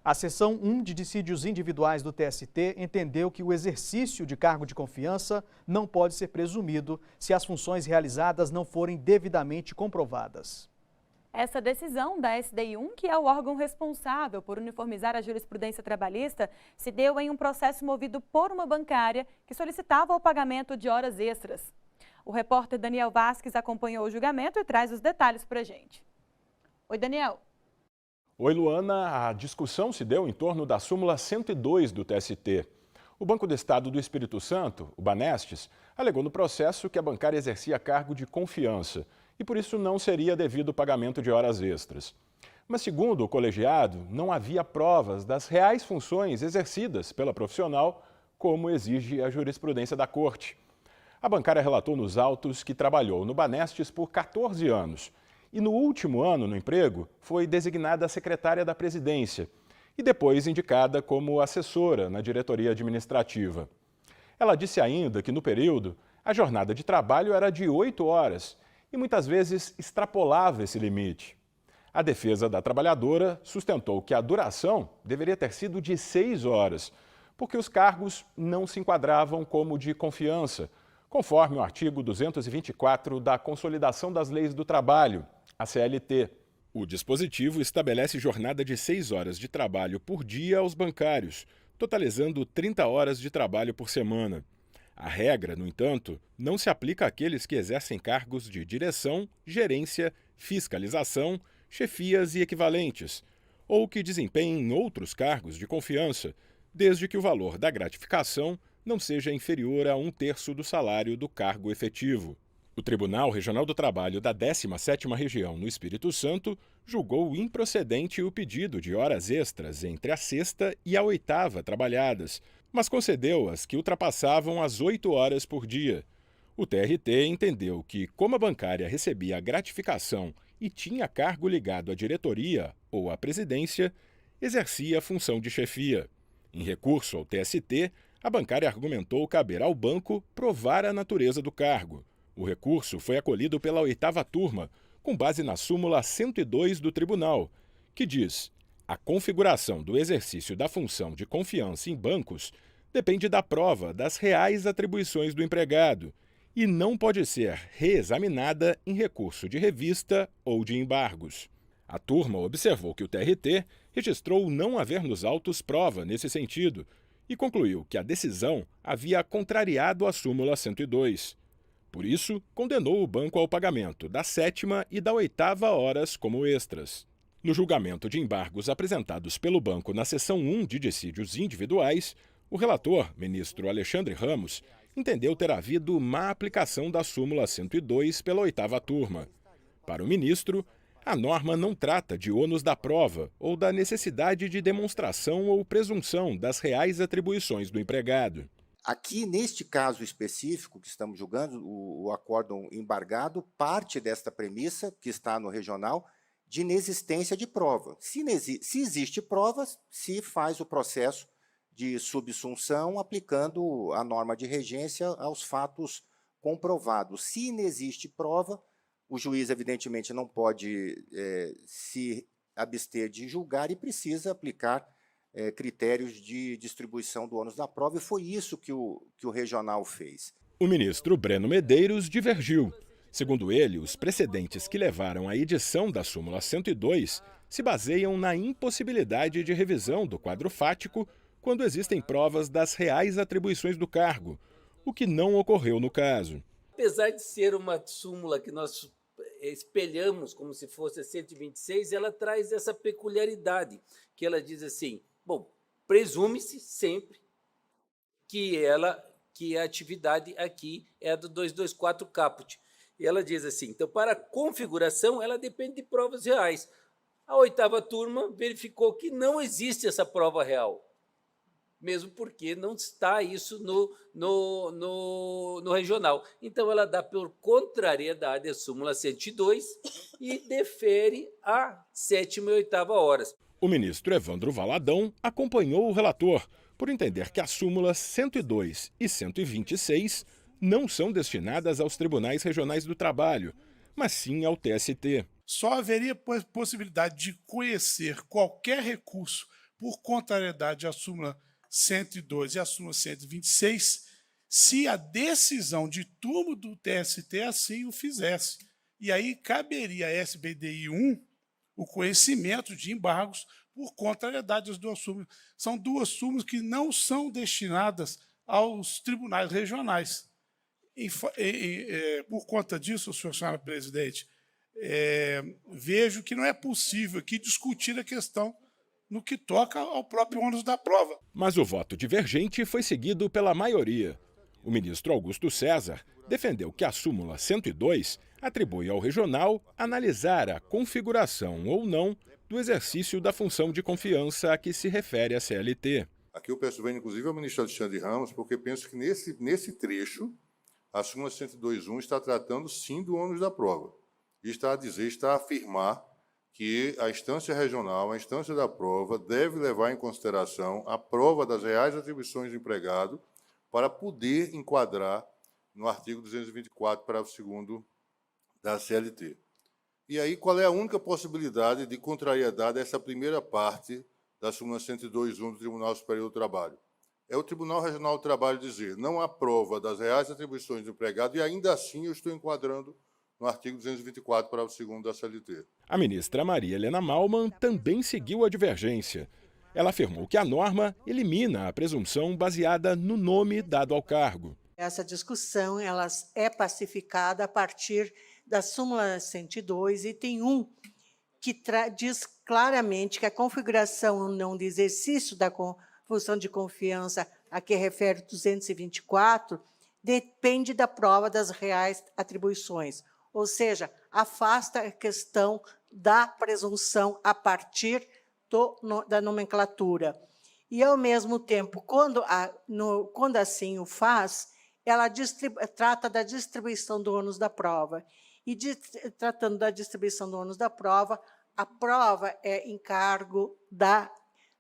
A seção 1 de dissídios individuais do TST entendeu que o exercício de cargo de confiança não pode ser presumido se as funções realizadas não forem devidamente comprovadas. Essa decisão da SDI1, que é o órgão responsável por uniformizar a jurisprudência trabalhista, se deu em um processo movido por uma bancária que solicitava o pagamento de horas extras. O repórter Daniel Vasques acompanhou o julgamento e traz os detalhes para a gente. Oi, Daniel. Oi, Luana. A discussão se deu em torno da súmula 102 do TST. O Banco do Estado do Espírito Santo, o Banestes, alegou no processo que a bancária exercia cargo de confiança e por isso não seria devido o pagamento de horas extras. Mas, segundo o colegiado, não havia provas das reais funções exercidas pela profissional, como exige a jurisprudência da Corte. A bancária relatou nos autos que trabalhou no Banestes por 14 anos e no último ano no emprego foi designada secretária da Presidência e depois indicada como assessora na diretoria administrativa. Ela disse ainda que no período a jornada de trabalho era de 8 horas e muitas vezes extrapolava esse limite. A defesa da trabalhadora sustentou que a duração deveria ter sido de 6 horas, porque os cargos não se enquadravam como de confiança, conforme o artigo 224 da Consolidação das Leis do Trabalho, a CLT. O dispositivo estabelece jornada de 6 horas de trabalho por dia aos bancários, totalizando 30 horas de trabalho por semana. A regra, no entanto, não se aplica àqueles que exercem cargos de direção, gerência, fiscalização, chefias e equivalentes, ou que desempenhem outros cargos de confiança, desde que o valor da gratificação não seja inferior a 1/3 do salário do cargo efetivo. O Tribunal Regional do Trabalho da 17ª Região no Espírito Santo julgou improcedente o pedido de horas extras entre a sexta e a oitava trabalhadas, mas concedeu as que ultrapassavam as 8 horas por dia. O TRT entendeu que, como a bancária recebia a gratificação e tinha cargo ligado à diretoria ou à presidência, exercia a função de chefia. Em recurso ao TST, a bancária argumentou caber ao banco provar a natureza do cargo. O recurso foi acolhido pela 8ª turma, com base na súmula 102 do tribunal, que diz: a configuração do exercício da função de confiança em bancos depende da prova das reais atribuições do empregado e não pode ser reexaminada em recurso de revista ou de embargos. A turma observou que o TRT registrou não haver nos autos prova nesse sentido e concluiu que a decisão havia contrariado a súmula 102. Por isso, condenou o banco ao pagamento da 7ª e da 8ª horas como extras. No julgamento de embargos apresentados pelo banco na seção 1 de dissídios individuais, o relator, ministro Alexandre Ramos, entendeu ter havido má aplicação da súmula 102 pela 8ª turma. Para o ministro, a norma não trata de ônus da prova ou da necessidade de demonstração ou presunção das reais atribuições do empregado. Aqui, neste caso específico que estamos julgando, o acórdão embargado parte desta premissa, que está no regional, de inexistência de prova. Se existe prova, se faz o processo de subsunção aplicando a norma de regência aos fatos comprovados. Se inexiste prova, o juiz, evidentemente, não pode se abster de julgar e precisa aplicar critérios de distribuição do ônus da prova, e foi isso que o regional fez. O ministro Breno Medeiros divergiu. Segundo ele, os precedentes que levaram à edição da súmula 102 se baseiam na impossibilidade de revisão do quadro fático quando existem provas das reais atribuições do cargo, o que não ocorreu no caso. Apesar de ser uma súmula que nós espelhamos como se fosse a 126, ela traz essa peculiaridade, que ela diz assim, bom, presume-se sempre que a atividade aqui é a do 224 caput. E ela diz assim, então, para a configuração, ela depende de provas reais. A 8ª turma verificou que não existe essa prova real, mesmo porque não está isso no regional. Então, ela dá por contrariedade a súmula 102 e defere a 7ª e 8ª horas. O ministro Evandro Valadão acompanhou o relator por entender que as súmulas 102 e 126 não são destinadas aos tribunais regionais do trabalho, mas sim ao TST. Só haveria possibilidade de conhecer qualquer recurso por contrariedade à súmula 102 e à súmula 126, se a decisão de turma do TST assim o fizesse. E aí caberia a SBDI 1 o conhecimento de embargos por contrariedade às duas súmulas. São duas súmulas que não são destinadas aos tribunais regionais. Por conta disso, senhora presidente, vejo que não é possível aqui discutir a questão no que toca ao próprio ônus da prova. Mas o voto divergente foi seguido pela maioria. O ministro Augusto César defendeu que a súmula 102 atribui ao regional analisar a configuração ou não do exercício da função de confiança a que se refere a CLT. Aqui eu peço bem, inclusive, ao ministro Alexandre Ramos, porque penso que nesse trecho a súmula 102.1 está tratando, sim, do ônus da prova. E está a afirmar que a instância regional, a instância da prova, deve levar em consideração a prova das reais atribuições do empregado para poder enquadrar no artigo 224, parágrafo 2º da CLT. E aí, qual é a única possibilidade de contrariedade a essa primeira parte da súmula 102.1 do Tribunal Superior do Trabalho? É o Tribunal Regional do Trabalho dizer: não há prova das reais atribuições do empregado e ainda assim eu estou enquadrando no artigo 224, parágrafo 2º da CLT. A ministra Maria Helena Malman também seguiu a divergência. Ela afirmou que a norma elimina a presunção baseada no nome dado ao cargo. Essa discussão ela é pacificada a partir da súmula 102, item 1, que diz claramente que a configuração ou não de exercício da função de confiança a que refere 224 depende da prova das reais atribuições, ou seja, afasta a questão da presunção a partir da nomenclatura. E, ao mesmo tempo, quando assim o faz, ela trata da distribuição do ônus da prova. E, tratando da distribuição do ônus da prova, a prova é encargo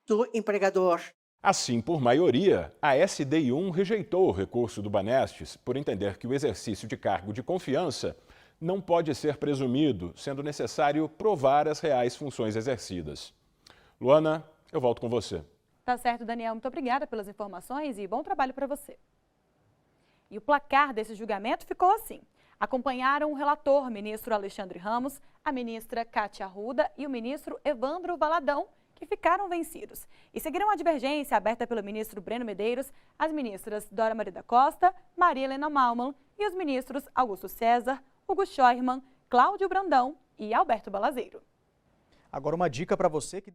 do empregador. Assim, por maioria, a SDI 1 rejeitou o recurso do Banestes por entender que o exercício de cargo de confiança não pode ser presumido, sendo necessário provar as reais funções exercidas. Luana, eu volto com você. Tá certo, Daniel. Muito obrigada pelas informações e bom trabalho para você. E o placar desse julgamento ficou assim. Acompanharam o relator, ministro Alexandre Ramos, a ministra Cátia Arruda e o ministro Evandro Valadão, que ficaram vencidos. E seguiram a divergência aberta pelo ministro Breno Medeiros, as ministras Dora Maria da Costa, Maria Helena Malman e os ministros Augusto César, Hugo Scheuermann, Cláudio Brandão e Alberto Balazeiro. Agora uma dica para você que